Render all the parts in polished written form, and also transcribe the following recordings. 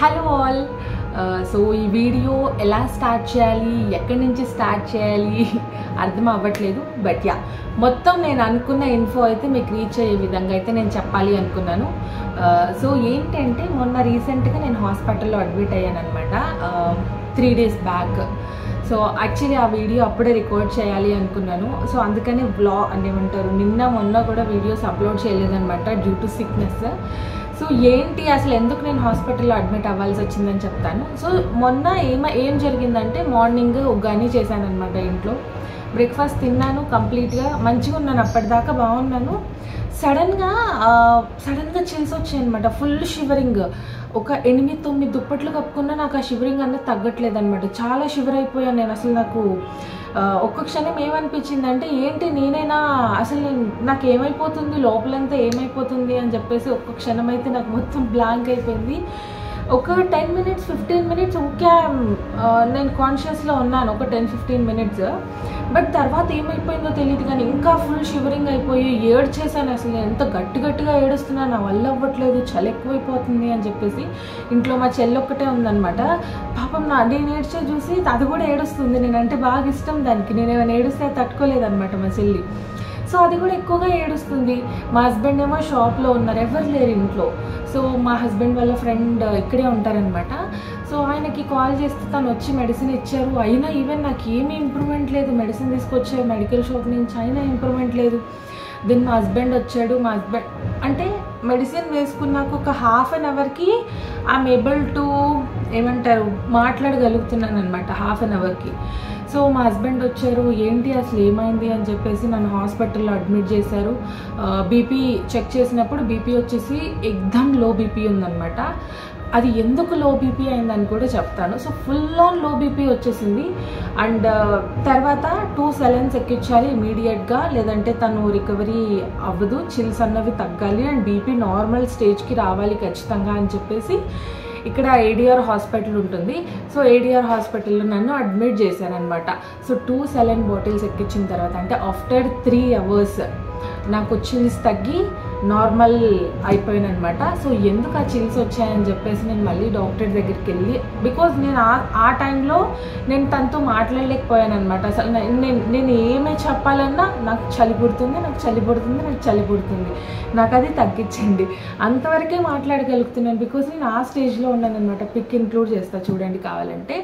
Hello all. So ఈ video ఎలా start చేయాలి, ఎక్కడి నుంచి స్టార్ట్ చేయాలి అర్థం అవ్వట్లేదు. బట్ యా, మొత్తం నేను అనుకున్న ఇన్ఫో అయితే మీకు రీచ్ అయ్యే విధంగా అయితే నేను చెప్పాలి అనుకున్నాను. సో ఏంటంటే మొన్న రీసెంట్గా నేను హాస్పిటల్లో అడ్మిట్ అయ్యాను అనమాట, 3 days బ్యాక్. సో యాక్చువల్లీ ఆ వీడియో అప్పుడే రికార్డ్ చేయాలి అనుకున్నాను. సో అందుకని బ్లాగ్ అంటే ఏమంటారు, నిన్న మొన్న కూడా వీడియోస్ అప్లోడ్ చేయలేదన్నమాట డ్యూ టు సిక్నెస్. సో ఏంటి అసలు ఎందుకు నేను హాస్పిటల్లో అడ్మిట్ అవ్వాల్సి వచ్చిందని చెప్తాను. సో మొన్న ఏం జరిగిందంటే, మార్నింగ్ ఉగ్గాని చేశాను అనమాట ఇంట్లో. బ్రేక్ఫాస్ట్ తిన్నాను, కంప్లీట్గా మంచిగా ఉన్నాను, అప్పటిదాకా బాగున్నాను. సడన్గా చిల్స్ వచ్చాయి అనమాట, ఫుల్ షివరింగ్. ఒక 8-9 దుప్పట్లు కప్పుకున్నా నాకు ఆ షివరింగ్ అనేది తగ్గట్లేదు అనమాట. చాలా షివర్ అయిపోయాను నేను. అసలు నాకు ఒక్క క్షణం ఏమనిపించిందంటే, ఏంటి నేనైనా అసలు నాకు ఏమైపోతుంది, లోపలంతా ఏమైపోతుంది అని చెప్పేసి ఒక్క క్షణం అయితే నాకు మొత్తం బ్లాంక్ అయిపోయింది. ఒక 10 minutes 15 minutes ఓకే నేను కాన్షియస్లో ఉన్నాను, ఒక 10-15 minutes. బట్ తర్వాత ఏమైపోయిందో తెలియదు కానీ ఇంకా ఫుల్ షివరింగ్ అయిపోయి ఏడ్చేసాను. అసలు ఎంత గట్టిగా ఏడుస్తున్నాను, నా వల్ల అవ్వట్లేదు, చలి ఎక్కువైపోతుంది అని చెప్పేసి. ఇంట్లో మా చెల్లి ఒక్కటే ఉందన్నమాట. పాపం నేను ఏడ్చే చూసి అది కూడా ఏడుస్తుంది. నేనంటే బాగా ఇష్టం దానికి, నేను ఏమైనా ఏడుస్తే తట్టుకోలేదన్నమాట మా చెల్లి. సో అది కూడా ఎక్కువగా ఏడుస్తుంది. మా హస్బెండ్ ఏమో షాప్లో ఉన్నారు, ఎవరు లేరు ఇంట్లో. సో మా హస్బెండ్ వాళ్ళ ఫ్రెండ్ ఇక్కడే ఉంటారనమాట. సో ఆయనకి కాల్ చేస్తే తను వచ్చి మెడిసిన్ ఇచ్చారు. అయినా ఈవెన్ నాకు ఏమీ ఇంప్రూవ్మెంట్ లేదు. మెడిసిన్ తీసుకొచ్చారు మెడికల్ షాప్ నుంచి, అయినా ఇంప్రూవ్మెంట్ లేదు. దెన్ మా హస్బెండ్ వచ్చాడు. మా హస్బెండ్ అంటే మెడిసిన్ వేసుకున్నాక ఒక 1/2 hourకి ఐఎమ్ ఏబుల్ టు ఏమంటారు మాట్లాడగలుగుతున్నాను అనమాట, 1/2 hourకి. సో మా హస్బెండ్ వచ్చారు, ఏంటి అసలు ఏమైంది అని చెప్పేసి నన్ను హాస్పిటల్లో అడ్మిట్ చేశారు. బీపీ చెక్ చేసినప్పుడు బీపీ వచ్చేసి ఎగ్దమ్ లో బీపీ ఉందన్నమాట. అది ఎందుకు లో బీపీ అయిందని కూడా చెప్తాను. So full on low BP వచ్చేసింది. అండ్ తర్వాత 2 saline ఎక్కించాలి ఇమీడియట్గా, లేదంటే తను రికవరీ అవ్వదు, చిల్స్ అన్నవి తగ్గాలి అండ్ బీపీ నార్మల్ స్టేజ్కి రావాలి ఖచ్చితంగా అని చెప్పేసి ఇక్కడ ఏడిఆర్ హాస్పిటల్ ఉంటుంది. సో ఏడిఆర్ హాస్పిటల్లో నన్ను అడ్మిట్ చేశారనమాట. సో 2 saline బాటిల్స్ ఎక్కించిన తర్వాత, అంటే ఆఫ్టర్ 3 hours నాకు చిల్స్ తగ్గి నార్మల్ అయిపోయాను అనమాట. సో ఎందుకు ఆ చిల్స్ వచ్చాయని చెప్పేసి నేను మళ్ళీ డాక్టర్ దగ్గరికి వెళ్ళి, బికాజ్ నేను ఆ టైంలో నేను తనతో మాట్లాడలేకపోయాను అనమాట. అసలు నేను ఏమే చెప్పాలన్నా నాకు చలి పుడుతుంది, నాకు అది తగ్గించండి అంతవరకే మాట్లాడగలుగుతున్నాను. బికాజ్ నేను ఆ స్టేజ్లో ఉన్నాను అనమాట. పిక్ ఇంక్లూడ్ చేస్తా చూడండి కావాలంటే.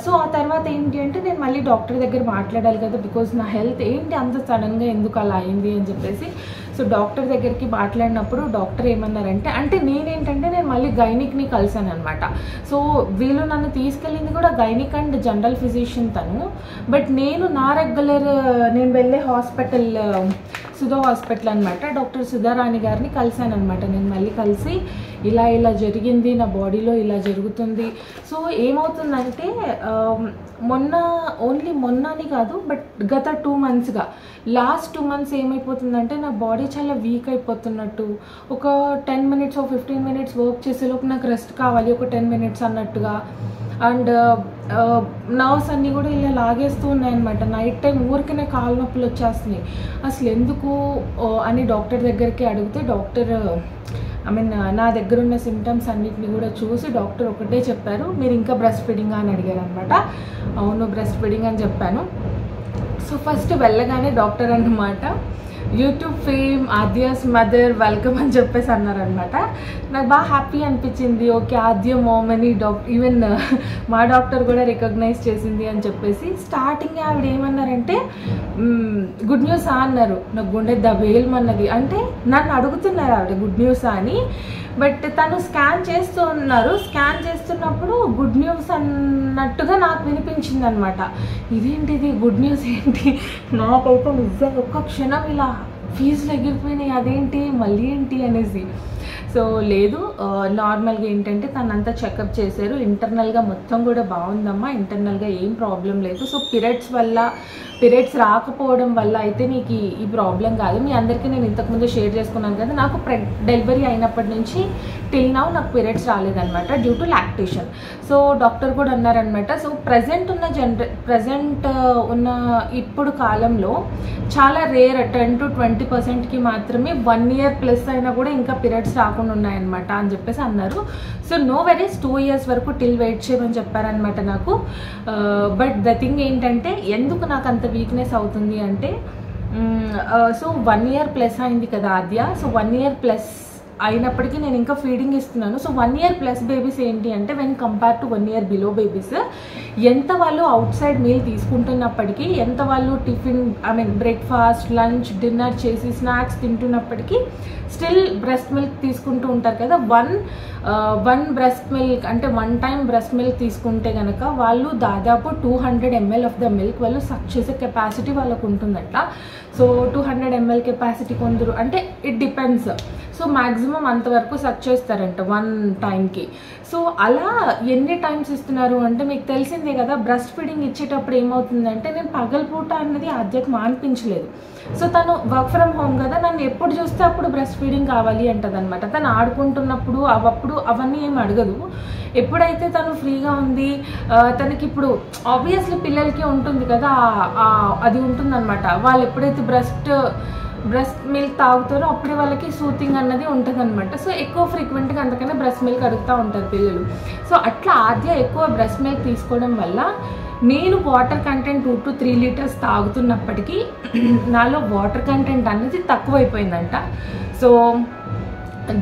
సో ఆ తర్వాత ఏంటి అంటే, నేను మళ్ళీ డాక్టర్ దగ్గర మాట్లాడాలి కదా, బికాజ్ నా హెల్త్ ఏంటి అంత సడన్గా ఎందుకు అలా అయింది అని చెప్పేసి. సో డాక్టర్ దగ్గరికి మాట్లాడినప్పుడు డాక్టర్ ఏమన్నారంటే, అంటే నేను మళ్ళీ గైనిక్ని కలిసాను అనమాట. సో వీళ్ళు నన్ను తీసుకెళ్ళింది కూడా గైనిక్ అండ్ జనరల్ ఫిజిషియన్ తను. బట్ నేను నా రెగ్యులర్ నేను వెళ్ళే హాస్పిటల్ సుధా హాస్పిటల్ అనమాట, డాక్టర్ సుధారాణి గారిని కలిసాను అనమాట. నేను మళ్ళీ కలిసి ఇలా జరిగింది, నా బాడీలో ఇలా జరుగుతుంది. సో ఏమవుతుందంటే, మొన్నని కాదు బట్ గత 2 monthsగా లాస్ట్ 2 months ఏమైపోతుందంటే, నా బాడీ చాలా వీక్ అయిపోతున్నట్టు. ఒక 10 minutes 15 minutes వర్క్ చేసేలోపు నాకు రెస్ట్ కావాలి, ఒక 10 minutes అన్నట్టుగా. అండ్ నర్వ్స్ అన్నీ కూడా ఇలా లాగేస్తూ ఉన్నాయన్నమాట. నైట్ టైం ఊరికనే కాళ్ళ నొప్పులు వచ్చేస్తున్నాయి. అసలు ఎందుకు అని డాక్టర్ దగ్గరికి అడిగితే, డాక్టర్ నా దగ్గర ఉన్న సిమ్టమ్స్ అన్నిటిని కూడా చూసి డాక్టర్ ఒకటే చెప్పారు, మీరు ఇంకా బ్రెస్ట్ ఫీడింగ్ అని అడిగారు అనమాట. అవును బ్రెస్ట్ ఫీడింగ్ అని చెప్పాను. సో ఫస్ట్ వెళ్ళగానే డాక్టర్ అన్నమాట, YouTube fame Aadya's mother welcome అని చెప్పేసి అన్నారనమాట. నాకు బాగా హ్యాపీ అనిపించింది. ఓకే ఆద్య మామ్ అని ఈవెన్ మా డాక్టర్ కూడా రికగ్నైజ్ చేసింది అని చెప్పేసి. స్టార్టింగ్ ఆవిడ ఏమన్నారంటే, గుడ్ న్యూసా అన్నారు. నాకు గుండె దబేల్మన్నది. అంటే నన్ను అడుగుతున్నారు ఆవిడ గుడ్ న్యూసా అని. బట్ తను స్కాన్ చేస్తున్నప్పుడు గుడ్ న్యూస్ అన్నట్టుగా నాకు వినిపించింది అనమాట. ఇదేంటిది గుడ్ న్యూస్ ఏంటి, నాకైతే నిజంగా ఒక్క క్షణం ఇలా ఫీజులు ఎగిరిపోయినాయి, అదేంటి మళ్ళీ ఏంటి అనేసి. సో లేదు, నార్మల్గా ఏంటంటే తనంతా చెకప్ చేశారు. ఇంటర్నల్గా మొత్తం కూడా బాగుందమ్మా, ఇంటర్నల్గా ఏం ప్రాబ్లం లేదు. సో పీరియడ్స్ రాకపోవడం వల్ల అయితే నీకు ఈ ప్రాబ్లం కాదు. మీ అందరికీ నేను ఇంతకుముందు షేర్ చేసుకున్నాను కదా, నాకు డెలివరీ అయినప్పటి నుంచి టిల్ నౌ నాకు పీరియడ్స్ రాలేదన్నమాట due to lactation. So doctor కూడా అన్నారనమాట. సో ప్రజెంట్ ఉన్న ఇప్పుడు కాలంలో చాలా రేర్ 10 to 20%కి మాత్రమే 1 year+ అయినా కూడా ఇంకా పీరియడ్స్ రాకుండా రాకుండా ఉన్నాయన్నమాట అని చెప్పేసి అన్నారు. సో నో వెరీస్ 2 years వరకు టిల్ వెయిట్ చేయమని చెప్పారనమాట నాకు. బట్ ద థింగ్ ఏంటంటే ఎందుకు నాకు అంత వీక్నెస్ అవుతుంది అంటే సో 1 year ప్లస్ అయింది కదా ఆద్య. సో 1 year ప్లస్ అయినప్పటికీ నేను ఇంకా ఫీడింగ్ ఇస్తున్నాను. సో 1 year ప్లస్ బేబీస్ ఏంటి అంటే when compare to 1 year below babies ఎంత వాళ్ళు అవుట్ సైడ్ మీల్ తీసుకుంటున్నప్పటికీ, ఎంత వాళ్ళు టిఫిన్ బ్రేక్ఫాస్ట్ లంచ్ డిన్నర్ చేసి స్నాక్స్ తింటున్నప్పటికీ స్టిల్ బ్రెస్ట్ మిల్క్ తీసుకుంటూ ఉంటారు కదా. వన్ బ్రెస్ట్ మిల్క్ అంటే 1 time బ్రెస్ట్ మిల్క్ తీసుకుంటే కనుక వాళ్ళు దాదాపు 200 ml ఆఫ్ ద మిల్క్ వాళ్ళు సక్ చేసే కెపాసిటీ వాళ్ళకు ఉంటుందంట. సో 200 ml కెపాసిటీ కొందరు అంటే ఇట్ డిపెండ్స్. సో మ్యాక్సిమం అంతవరకు సక్ చేస్తారంట 1 timeకి. సో అలా ఎన్ని టైమ్స్ ఇస్తున్నారు అంటే మీకు తెలిసిందే కదా, బ్రెస్ట్ ఫీడింగ్ ఇచ్చేటప్పుడు ఏమవుతుందంటే నేను పగలపూట అన్నది ఆద్యకు అనిపించలేదు. సో తను వర్క్ ఫ్రమ్ హోమ్ కదా, నన్ను ఎప్పుడు చూస్తే అప్పుడు బ్రెస్ట్ ఫీడింగ్ కావాలి అంటది అనమాట. తను ఆడుకుంటున్నప్పుడు అవన్నీ ఏమి అడగదు. ఎప్పుడైతే తను ఫ్రీగా ఉంది, తనకి ఇప్పుడు ఆబ్వియస్లీ పిల్లలకి ఉంటుంది కదా అది ఉంటుందన్నమాట. వాళ్ళు ఎప్పుడైతే బ్రెస్ట్ మిల్క్ తాగుతారో అప్పుడే వాళ్ళకి సూతింగ్ అన్నది ఉంటుంది అనమాట. సో ఎక్కువ ఫ్రీక్వెంట్గా అందుకనే బ్రెస్ట్ మిల్క్ అడుగుతూ ఉంటారు పిల్లలు. సో అట్లా ఆద్య ఎక్కువ బ్రెస్ట్ మిల్క్ తీసుకోవడం వల్ల నేను వాటర్ కంటెంట్ 2 to 3 liters తాగుతున్నప్పటికీ నాలో వాటర్ కంటెంట్ అనేది తక్కువైపోయిందంట. సో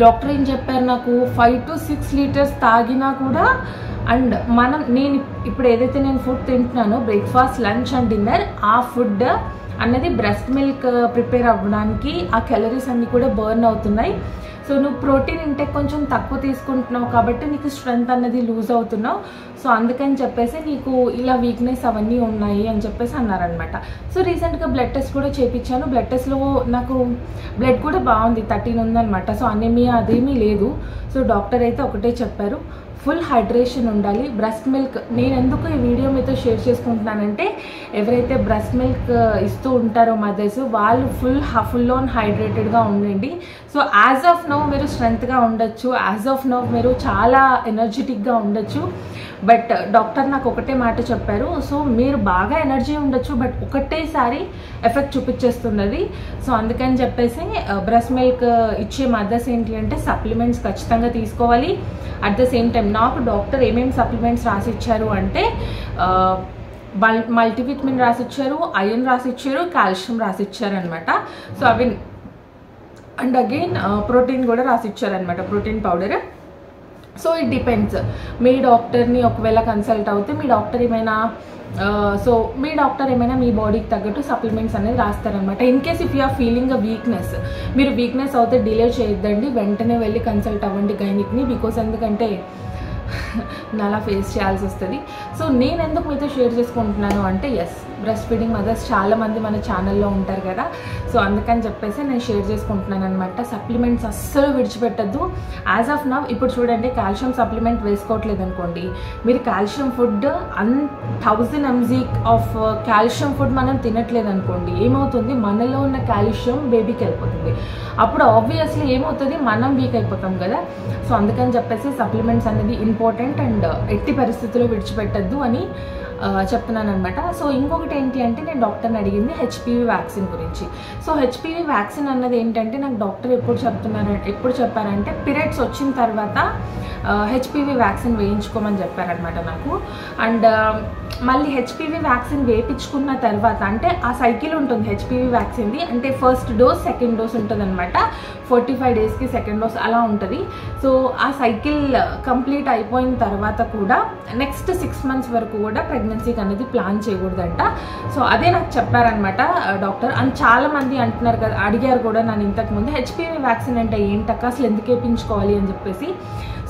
డాక్టర్ ఏం చెప్పారు నాకు 5 to 6 liters తాగినా కూడా అండ్ నేను ఇప్పుడు ఏదైతే నేను ఫుడ్ తింటున్నానో బ్రేక్ఫాస్ట్ లంచ్ అండ్ డిన్నర్ ఆ ఫుడ్ అన్నది బ్రెస్ట్ మిల్క్ ప్రిపేర్ అవ్వడానికి ఆ క్యాలరీస్ అన్నీ కూడా బర్న్ అవుతున్నాయి. సో నువ్వు ప్రోటీన్ ఇంటేక్ కొంచెం తక్కువ తీసుకుంటున్నావు కాబట్టి నీకు స్ట్రెంగ్త్ అన్నది లూజ్ అవుతున్నావు. సో అందుకని చెప్పేసి నీకు ఇలా వీక్నెస్ అవన్నీ ఉన్నాయి అని చెప్పేసి అన్నారనమాట. సో రీసెంట్గా బ్లడ్ టెస్ట్ కూడా చేయించాను. బ్లడ్ టెస్ట్లో నాకు బ్లడ్ కూడా బాగుంది, 13 ఉందన్నమాట. సో అనేమియా అదేమీ లేదు. సో డాక్టర్ అయితే ఒకటే చెప్పారు, ఫుల్ హైడ్రేషన్ ఉండాలి. బ్రెస్ట్ మిల్క్ నేను ఎందుకు ఈ వీడియో మీతో షేర్ చేసుకుంటున్నానంటే ఎవరైతే బ్రెస్ట్ మిల్క్ ఇస్తూ ఉంటారో మదర్స్ వాళ్ళు ఫుల్ ఆన్ హైడ్రేటెడ్గా ఉండండి. సో యాజ్ ఆఫ్ నౌ మీరు స్ట్రెంగ్త్గా ఉండొచ్చు, యాజ్ ఆఫ్ నౌ మీరు చాలా ఎనర్జెటిక్గా ఉండొచ్చు. బట్ డాక్టర్ నాకు ఒకటే మాట చెప్పారు, సో మీరు బాగా ఎనర్జీ ఉండొచ్చు బట్ ఒకటేసారి ఎఫెక్ట్ చూపించేస్తున్నది. సో అందుకని చెప్పేసి బ్రెస్ట్ మిల్క్ ఇచ్చే మదర్స్ ఏంటి అంటే సప్లిమెంట్స్ ఖచ్చితంగా తీసుకోవాలి. అట్ ద సేమ్ టైం నాకు డాక్టర్ ఏమేమి సప్లిమెంట్స్ రాసిచ్చారు అంటే మల్టీవిటమిన్ రాసిచ్చారు, ఐరన్ రాసిచ్చారు, కాల్షియం రాసిచ్చారు అనమాట. సో అవి అండ్ అగైన్ ప్రోటీన్ కూడా రాసిచ్చారనమాట, protein powder. So it depends మీ డాక్టర్ని ఒకవేళ కన్సల్ట్ అవుతే మీ డాక్టర్ ఏమైనా మీ బాడీకి తగ్గట్టు సప్లిమెంట్స్ అనేది రాస్తారనమాట. In case if you are feeling a weakness, మీరు వీక్నెస్ అవుతే డిలే చేయొద్దండి, వెంటనే వెళ్ళి కన్సల్ట్ అవ్వండి గైనిక్ని. బికాస్ ఎందుకంటే అలా ఫేస్ చేయాల్సి వస్తుంది. సో నేను ఎందుకు మీతో షేర్ చేసుకుంటున్నాను అంటే ఎస్ బ్రెస్ట్ ఫీడింగ్ మదర్స్ చాలామంది మన ఛానల్లో ఉంటారు కదా. సో అందుకని చెప్పేసి నేను షేర్ చేసుకుంటున్నాను అనమాట. సప్లిమెంట్స్ అస్సలు విడిచిపెట్టద్దు. యాజ్ ఆఫ్ నవ్ ఇప్పుడు చూడండి, కాల్షియం సప్లిమెంట్ వేసుకోవట్లేదు అనుకోండి, మీరు calcium food 1000 mg of calcium food మనం తినట్లేదు అనుకోండి, ఏమవుతుంది మనలో ఉన్న కాల్షియం బేబీకి వెళ్ళిపోతుంది. అప్పుడు ఆబ్వియస్లీ ఏమవుతుంది, మనం వీక్ అయిపోతాం కదా. సో అందుకని చెప్పేసి సప్లిమెంట్స్ అనేది ఇంపార్టెంట్ అండ్ ఎట్టి పరిస్థితుల్లో విడిచిపెట్టద్దు అని చెప్తున్నాను అనమాట. సో ఇంకొకటి ఏంటి అంటే నేను డాక్టర్ని అడిగింది హెచ్పివి వ్యాక్సిన్ గురించి. సో హెచ్పివి వ్యాక్సిన్ అన్నది ఏంటంటే నాకు డాక్టర్ ఎప్పుడు చెప్పారంటే పీరియడ్స్ వచ్చిన తర్వాత హెచ్పివి వ్యాక్సిన్ వేయించుకోమని చెప్పారనమాట నాకు. అండ్ మళ్ళీ హెచ్పివి వ్యాక్సిన్ వేయించుకున్న తర్వాత అంటే ఆ సైకిల్ ఉంటుంది హెచ్పివి వ్యాక్సిన్ది, అంటే ఫస్ట్ డోస్ సెకండ్ డోస్ ఉంటుంది అనమాట. 45 daysకి సెకండ్ డోస్ అలా ఉంటుంది. సో ఆ సైకిల్ కంప్లీట్ అయిపోయిన తర్వాత కూడా నెక్స్ట్ 6 months వరకు కూడా ప్రెగ్నెన్సీకి అనేది ప్లాన్ చేయకూడదంట. సో అదే నాకు చెప్పారనమాట డాక్టర్. అని చాలామంది అంటున్నారు కదా, అడిగారు కూడా నన్ను ఇంతకుముందు హెచ్పివి వ్యాక్సిన్ అంటే ఏంటక్క, అసలు ఎందుకు వేయించుకోవాలి అని చెప్పేసి.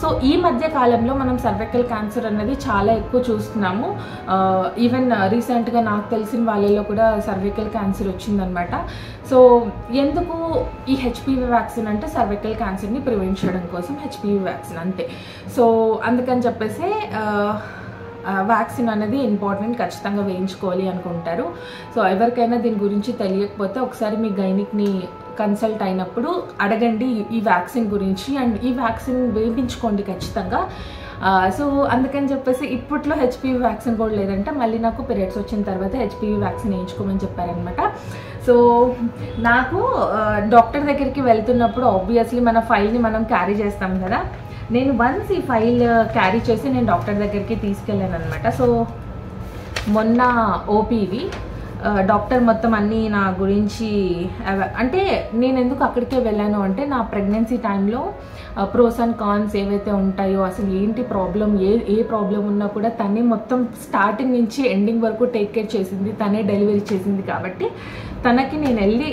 సో ఈ మధ్య కాలంలో మనం సర్వైకల్ క్యాన్సర్ అనేది చాలా ఎక్కువ చూస్తున్నాము. ఈవెన్ రీసెంట్గా నాకు తెలిసిన వాళ్ళలో కూడా సర్వైకల్ క్యాన్సర్ వచ్చిందనమాట. సో ఎందుకు ఈ హెచ్పివి వ్యాక్సిన్ అంటే సర్వైకల్ క్యాన్సర్ని ప్రివెంట్ చేయడం కోసం హెచ్పివి వ్యాక్సిన్ అంతే. సో అందుకని చెప్పేసి వ్యాక్సిన్ అనేది ఇంపార్టెంట్, ఖచ్చితంగా వేయించుకోవాలి అనుకుంటారు. సో ఎవరికైనా దీని గురించి తెలియకపోతే ఒకసారి మీ గైనిక్ని కన్సల్ట్ అయినప్పుడు అడగండి ఈ వ్యాక్సిన్ గురించి, అండ్ ఈ వ్యాక్సిన్ వేయించుకోండి ఖచ్చితంగా. సో అందుకని చెప్పేసి ఇప్పట్లో హెచ్పివి వ్యాక్సిన్ కూడా లేదంటే మళ్ళీ నాకు పీరియడ్స్ వచ్చిన తర్వాత హెచ్పివి వ్యాక్సిన్ వేయించుకోమని చెప్పారనమాట. సో నాకు డాక్టర్ దగ్గరికి వెళ్తున్నప్పుడు ఆబ్వియస్లీ మన ఫైల్ని మనం క్యారీ చేస్తాం కదా, నేను వన్స్ ఈ ఫైల్ క్యారీ చేసి నేను డాక్టర్ దగ్గరికి తీసుకెళ్ళాను అనమాట. సో మొన్న ఓపీవి డాక్టర్ మొత్తం అన్నీ నా గురించి, అంటే నేను ఎందుకు అక్కడికే వెళ్ళాను అంటే నా ప్రెగ్నెన్సీ టైంలో ప్రోస్ అండ్ కాన్స్ ఏవైతే ఉంటాయో, అసలు ఏంటి ప్రాబ్లం, ఏ ప్రాబ్లం ఉన్నా కూడా తనే మొత్తం స్టార్టింగ్ నుంచి ఎండింగ్ వరకు టేక్ కేర్ చేసింది, తనే డెలివరీ చేసింది. కాబట్టి తనకి నేను వెళ్ళి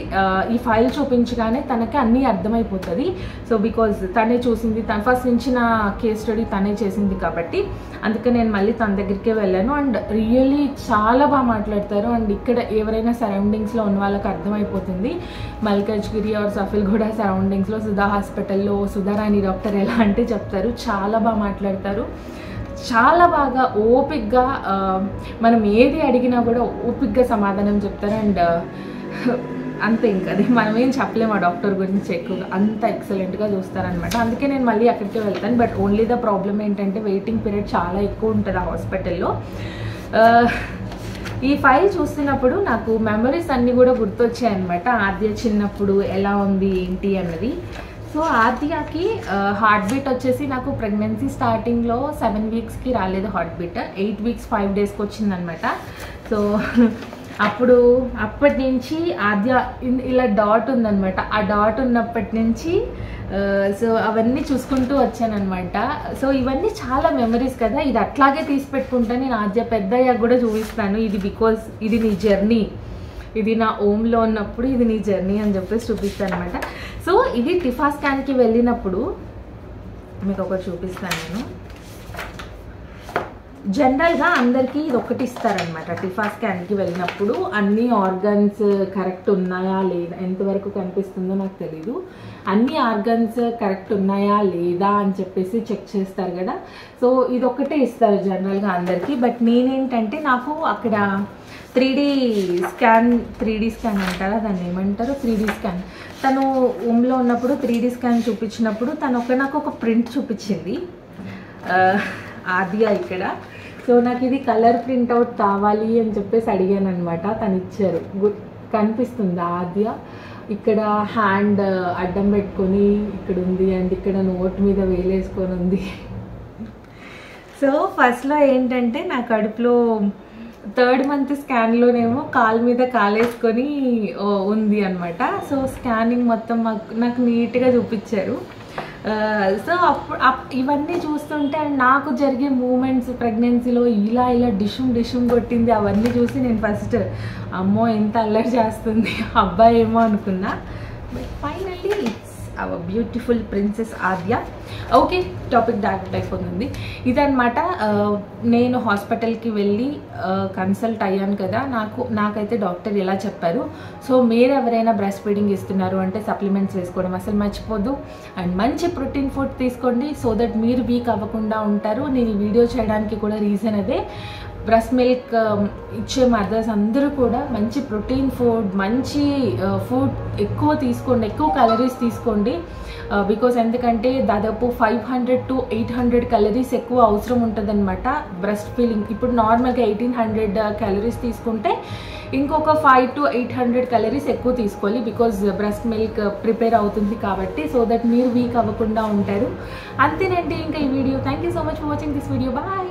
ఈ ఫైల్ చూపించగానే తనకి అన్నీ అర్థమైపోతుంది. సో బికాజ్ తనే చూసింది, తన ఫస్ట్ నుంచి నా కేస్ స్టడీ తనే చేసింది కాబట్టి అందుకే నేను మళ్ళీ తన దగ్గరికే వెళ్ళాను. అండ్ రియల్లీ చాలా బాగా మాట్లాడతారు. అండ్ ఇక్కడ ఎవరైనా సరౌండింగ్స్లో ఉన్న వాళ్ళకి అర్థమైపోతుంది, మల్కాజ్గిరి ఆర్ సఫిల్గూడ సరౌండింగ్స్లో సుధా హాస్పిటల్లో సుధారాణి డాక్టర్ ఎలా అంటే చెప్తారు, చాలా బాగా మాట్లాడతారు, చాలా బాగా ఓపిక్గా మనం ఏది అడిగినా కూడా ఓపిక్గా సమాధానం చెప్తారు. అండ్ అంతే, ఇంకా అది మనం ఏం చెప్పలేము ఆ డాక్టర్ గురించి ఎక్కువగా, అంత ఎక్సలెంట్గా చూస్తారనమాట. అందుకే నేను మళ్ళీ అక్కడికే వెళ్తాను. బట్ ఓన్లీ ద ప్రాబ్లం ఏంటంటే వెయిటింగ్ పీరియడ్ చాలా ఎక్కువ ఉంటుంది ఆ హాస్పిటల్లో. ఈ ఫైల్ చూస్తున్నప్పుడు నాకు మెమరీస్ అన్నీ కూడా గుర్తొచ్చాయి అనమాట. ఆద్య చిన్నప్పుడు ఎలా ఉంది ఏంటి అన్నది. సో ఆద్యకి హార్ట్ బీట్ వచ్చేసి నాకు ప్రెగ్నెన్సీ స్టార్టింగ్లో 7 వీక్స్కి రాలేదు హార్ట్ బీట్, 8 వీక్స్ 5 డేస్కి వచ్చిందనమాట. సో అప్పటి నుంచి ఆద్య ఇలా డాట్ ఉందనమాట, ఆ డాట్ ఉన్నప్పటి నుంచి సో అవన్నీ చూసుకుంటూ వచ్చానమాట. సో ఇవన్నీ చాలా మెమరీస్ కదా, ఇది అట్లాగే తీసి పెట్టుకుంటే నేను ఆద్య పెద్దయ్యాక కూడా చూపిస్తాను. ఇది బికాజ్ ఇది నీ జర్నీ, ఇది నా ఓమ్లో ఉన్నప్పుడు ఇది నీ జర్నీ అని చెప్పేసి చూపిస్తాను అనమాట. సో ఇది టిఫా స్కాన్కి వెళ్ళినప్పుడు మీకు ఒకటి చూపిస్తాను నేను. జనరల్గా అందరికీ ఇది ఒకటి ఇస్తారనమాట. టిఫా స్కాన్కి వెళ్ళినప్పుడు అన్ని ఆర్గన్స్ కరెక్ట్ ఉన్నాయా లేదా, ఎంతవరకు కనిపిస్తుందో నాకు తెలీదు, అన్ని ఆర్గన్స్ కరెక్ట్ ఉన్నాయా లేదా అని చెప్పేసి చెక్ చేస్తారు కదా. సో ఇది ఒకటే ఇస్తారు జనరల్గా అందరికీ. బట్ నేనేంటంటే నాకు అక్కడ 3D స్కాన్ అంటారా, దాన్ని ఏమంటారు, 3D స్కాన్, తను ఓమ్లో ఉన్నప్పుడు 3D స్కాన్ చూపించినప్పుడు తను నాకు ఒక ప్రింట్ చూపించింది ఆద్య ఇక్కడ. సో నాకు ఇది కలర్ ప్రింట్అవుట్ కావాలి అని చెప్పేసి అడిగాను అనమాట, తను ఇచ్చారు. కనిపిస్తుంది ఆద్య ఇక్కడ హ్యాండ్ అడ్డం పెట్టుకొని ఇక్కడ ఉంది, అండ్ ఇక్కడ నోట్ మీద వేలేసుకొని ఉంది. సో ఫస్ట్లో ఏంటంటే నా కడుపులో 3rd మంత్ స్కాన్లోనేమో కాలు మీద కాలేసుకొని ఉంది అనమాట. సో స్కానింగ్ మొత్తం నాకు నీట్గా చూపించారు. సో ఇవన్నీ చూస్తుంటే నాకు జరిగే మూమెంట్స్ ప్రెగ్నెన్సీలో ఇలా డిషుమ్ కొట్టింది, అవన్నీ చూసి నేను ఫస్ట్ అమ్మో ఎంత అల్లరి చేస్తుంది అబ్బాయి ఏమో అనుకున్నా. But finally it's our beautiful princess Aadya. Okay, topic divert అయిపోతుంది. ఇదనమాట, నేను హాస్పిటల్కి వెళ్ళి కన్సల్ట్ అయ్యాను కదా, నాకైతే డాక్టర్ ఎలా చెప్పారు. సో మీరు ఎవరైనా బ్రెస్ట్ ఫీడింగ్ ఇస్తున్నారు అంటే సప్లిమెంట్స్ వేసుకోవడం అసలు మర్చిపోద్దు, అండ్ మంచి ప్రోటీన్ ఫుడ్ తీసుకోండి సో దట్ మీరు వీక్ అవ్వకుండా ఉంటారు. నేను ఈ వీడియో చేయడానికి కూడా రీజన్ అదే. బ్రెస్ట్ మిల్క్ ఇచ్చే మదర్స్ అందరూ కూడా మంచి ప్రోటీన్ ఫుడ్, మంచి ఫుడ్ ఎక్కువ తీసుకోండి, ఎక్కువ క్యాలరీస్ తీసుకోండి. బికాస్ ఎందుకంటే దాదాపు 500 to 800 క్యాలరీస్ ఎక్కువ అవసరం ఉంటుంది అనమాట బ్రెస్ట్ ఫీలింగ్. ఇప్పుడు నార్మల్గా 1800 క్యాలరీస్ తీసుకుంటే ఇంకొక 500 to 800 క్యాలరీస్ ఎక్కువ తీసుకోవాలి, బికాజ్ బ్రెస్ట్ మిల్క్ ప్రిపేర్ అవుతుంది కాబట్టి, సో దట్ మీరు వీక్ అవ్వకుండా ఉంటారు. అంతేనండి ఇంకా ఈ video. Thank you so much for watching this video. Bye.